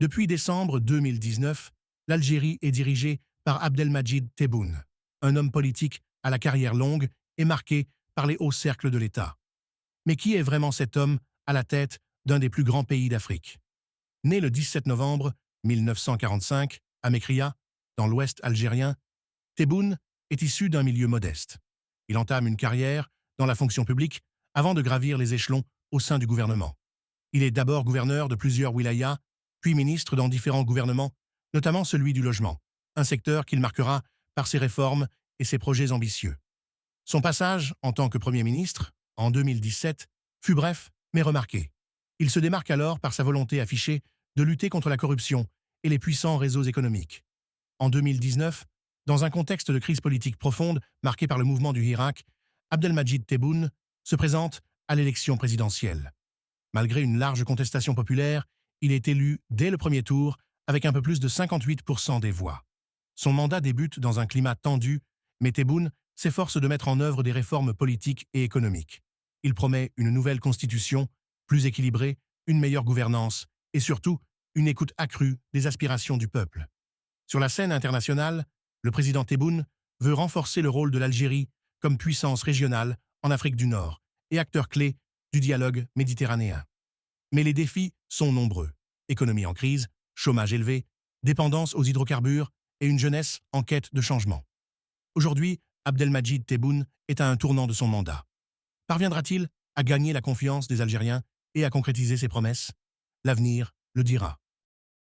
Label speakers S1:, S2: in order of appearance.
S1: Depuis décembre 2019, l'Algérie est dirigée par Abdelmadjid Tebboune, un homme politique à la carrière longue et marqué par les hauts cercles de l'État. Mais qui est vraiment cet homme à la tête d'un des plus grands pays d'Afrique? Né le 17 novembre 1945 à Mekria, dans l'ouest algérien, Tebboune est issu d'un milieu modeste. Il entame une carrière dans la fonction publique avant de gravir les échelons au sein du gouvernement. Il est d'abord gouverneur de plusieurs wilayas, puis ministre dans différents gouvernements, notamment celui du logement, un secteur qu'il marquera par ses réformes et ses projets ambitieux. Son passage en tant que Premier ministre, en 2017, fut bref mais remarqué. Il se démarque alors par sa volonté affichée de lutter contre la corruption et les puissants réseaux économiques. En 2019, dans un contexte de crise politique profonde marqué par le mouvement du Hirak, Abdelmadjid Tebboune se présente à l'élection présidentielle. Malgré une large contestation populaire, il est élu dès le premier tour avec un peu plus de 58% des voix. Son mandat débute dans un climat tendu, mais Tebboune s'efforce de mettre en œuvre des réformes politiques et économiques. Il promet une nouvelle constitution, plus équilibrée, une meilleure gouvernance et surtout une écoute accrue des aspirations du peuple. Sur la scène internationale, le président Tebboune veut renforcer le rôle de l'Algérie comme puissance régionale en Afrique du Nord et acteur clé du dialogue méditerranéen. Mais les défis sont nombreux. Économie en crise, chômage élevé, dépendance aux hydrocarbures et une jeunesse en quête de changement. Aujourd'hui, Abdelmadjid Tebboune est à un tournant de son mandat. Parviendra-t-il à gagner la confiance des Algériens et à concrétiser ses promesses? L'avenir le dira.